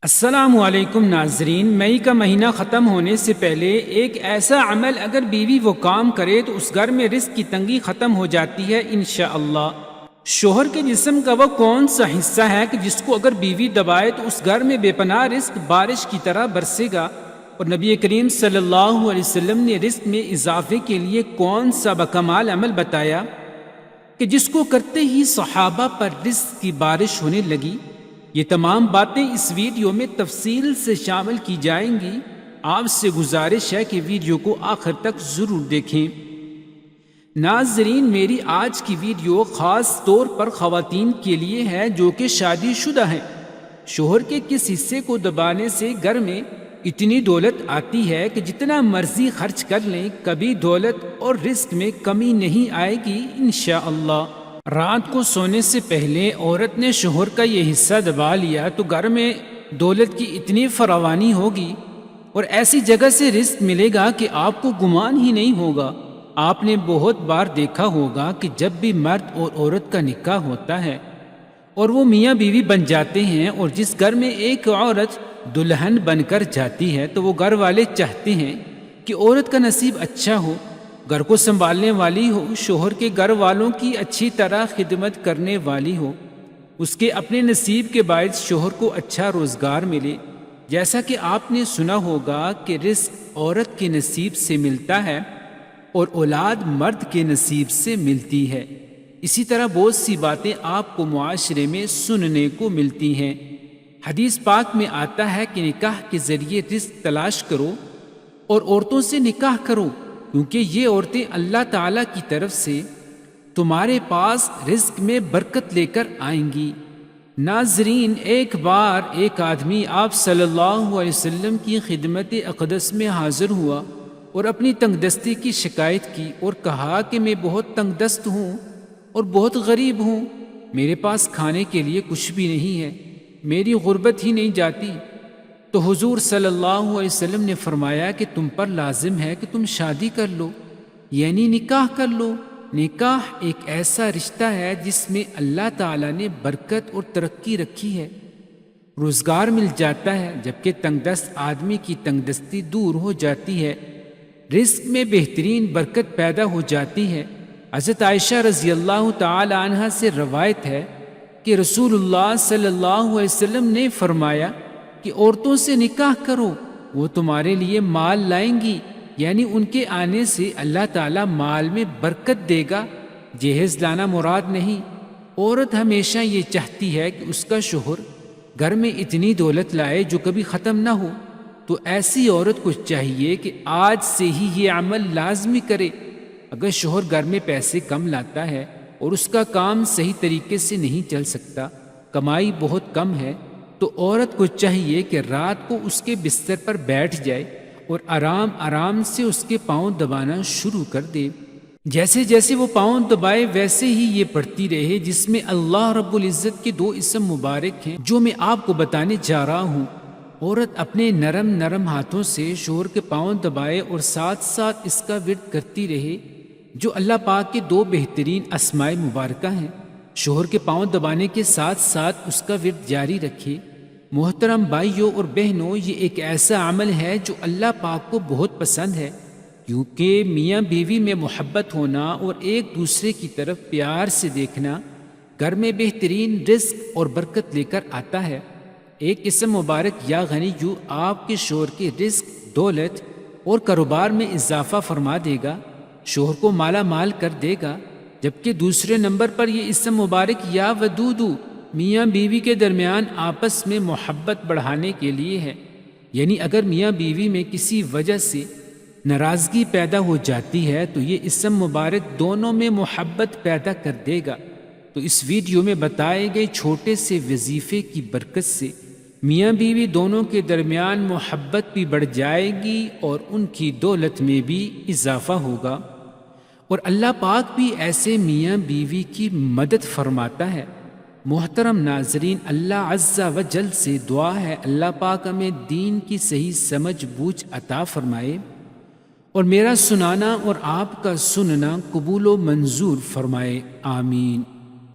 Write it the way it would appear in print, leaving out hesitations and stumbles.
السلام علیکم ناظرین، مئی کا مہینہ ختم ہونے سے پہلے ایک ایسا عمل اگر بیوی وہ کام کرے تو اس گھر میں رزق کی تنگی ختم ہو جاتی ہے انشاءاللہ۔ شوہر کے جسم کا وہ کون سا حصہ ہے کہ جس کو اگر بیوی دبائے تو اس گھر میں بے پناہ رزق بارش کی طرح برسے گا؟ اور نبی کریم صلی اللہ علیہ وسلم نے رزق میں اضافے کے لیے کون سا بکمال عمل بتایا کہ جس کو کرتے ہی صحابہ پر رزق کی بارش ہونے لگی؟ یہ تمام باتیں اس ویڈیو میں تفصیل سے شامل کی جائیں گی۔ آپ سے گزارش ہے کہ ویڈیو کو آخر تک ضرور دیکھیں۔ ناظرین، میری آج کی ویڈیو خاص طور پر خواتین کے لیے ہے جو کہ شادی شدہ ہیں۔ شوہر کے کس حصے کو دبانے سے گھر میں اتنی دولت آتی ہے کہ جتنا مرضی خرچ کر لیں کبھی دولت اور رزق میں کمی نہیں آئے گی انشاءاللہ۔ رات کو سونے سے پہلے عورت نے شوہر کا یہ حصہ دبا لیا تو گھر میں دولت کی اتنی فراوانی ہوگی اور ایسی جگہ سے رزق ملے گا کہ آپ کو گمان ہی نہیں ہوگا۔ آپ نے بہت بار دیکھا ہوگا کہ جب بھی مرد اور عورت کا نکاح ہوتا ہے اور وہ میاں بیوی بن جاتے ہیں اور جس گھر میں ایک عورت دلہن بن کر جاتی ہے تو وہ گھر والے چاہتے ہیں کہ عورت کا نصیب اچھا ہو، گھر کو سنبھالنے والی ہو، شوہر کے گھر والوں کی اچھی طرح خدمت کرنے والی ہو، اس کے اپنے نصیب کے باعث شوہر کو اچھا روزگار ملے۔ جیسا کہ آپ نے سنا ہوگا کہ رزق عورت کے نصیب سے ملتا ہے اور اولاد مرد کے نصیب سے ملتی ہے۔ اسی طرح بہت سی باتیں آپ کو معاشرے میں سننے کو ملتی ہیں۔ حدیث پاک میں آتا ہے کہ نکاح کے ذریعے رزق تلاش کرو اور عورتوں سے نکاح کرو، کیونکہ یہ عورتیں اللہ تعالیٰ کی طرف سے تمہارے پاس رزق میں برکت لے کر آئیں گی۔ ناظرین، ایک بار ایک آدمی آپ صلی اللہ علیہ وسلم کی خدمت اقدس میں حاضر ہوا اور اپنی تنگ دستی کی شکایت کی اور کہا کہ میں بہت تنگ دست ہوں اور بہت غریب ہوں، میرے پاس کھانے کے لیے کچھ بھی نہیں ہے، میری غربت ہی نہیں جاتی۔ تو حضور صلی اللہ علیہ وسلم نے فرمایا کہ تم پر لازم ہے کہ تم شادی کر لو، یعنی نکاح کر لو۔ نکاح ایک ایسا رشتہ ہے جس میں اللہ تعالیٰ نے برکت اور ترقی رکھی ہے، روزگار مل جاتا ہے، جبکہ تنگ دست آدمی کی تنگ دستی دور ہو جاتی ہے، رزق میں بہترین برکت پیدا ہو جاتی ہے۔ حضرت عائشہ رضی اللہ تعالی عنہا سے روایت ہے کہ رسول اللہ صلی اللہ علیہ وسلم نے فرمایا کہ عورتوں سے نکاح کرو، وہ تمہارے لیے مال لائیں گی، یعنی ان کے آنے سے اللہ تعالیٰ مال میں برکت دے گا۔ جہیز لانا مراد نہیں، عورت ہمیشہ یہ چاہتی ہے کہ اس کا شوہر گھر میں اتنی دولت لائے جو کبھی ختم نہ ہو، تو ایسی عورت کو چاہیے کہ آج سے ہی یہ عمل لازمی کرے۔ اگر شوہر گھر میں پیسے کم لاتا ہے اور اس کا کام صحیح طریقے سے نہیں چل سکتا، کمائی بہت کم ہے، تو عورت کو چاہیے کہ رات کو اس کے بستر پر بیٹھ جائے اور آرام آرام سے اس کے پاؤں دبانا شروع کر دے۔ جیسے جیسے وہ پاؤں دبائے ویسے ہی یہ پڑھتی رہے، جس میں اللہ رب العزت کے 2 اسم مبارک ہیں جو میں آپ کو بتانے جا رہا ہوں۔ عورت اپنے نرم نرم ہاتھوں سے شوہر کے پاؤں دبائے اور ساتھ ساتھ اس کا ورد کرتی رہے، جو اللہ پاک کے 2 بہترین اسماء مبارکہ ہیں۔ شوہر کے پاؤں دبانے کے ساتھ ساتھ اس کا ورد جاری رکھے۔ محترم بھائیوں اور بہنوں، یہ ایک ایسا عمل ہے جو اللہ پاک کو بہت پسند ہے، کیونکہ میاں بیوی میں محبت ہونا اور ایک دوسرے کی طرف پیار سے دیکھنا گھر میں بہترین رزق اور برکت لے کر آتا ہے۔ ایک اسم مبارک یا غنی جو آپ کے شوہر کے رزق، دولت اور کاروبار میں اضافہ فرما دے گا، شوہر کو مالا مال کر دے گا، جبکہ دوسرے نمبر پر یہ اسم مبارک یا ودودو میاں بیوی کے درمیان آپس میں محبت بڑھانے کے لیے ہے، یعنی اگر میاں بیوی میں کسی وجہ سے ناراضگی پیدا ہو جاتی ہے تو یہ اسم مبارک دونوں میں محبت پیدا کر دے گا۔ تو اس ویڈیو میں بتائے گئے چھوٹے سے وظیفے کی برکت سے میاں بیوی دونوں کے درمیان محبت بھی بڑھ جائے گی اور ان کی دولت میں بھی اضافہ ہوگا، اور اللہ پاک بھی ایسے میاں بیوی کی مدد فرماتا ہے۔ محترم ناظرین، اللہ عز و جل سے دعا ہے اللہ پاک ہمیں دین کی صحیح سمجھ بوجھ عطا فرمائے اور میرا سنانا اور آپ کا سننا قبول و منظور فرمائے، آمین۔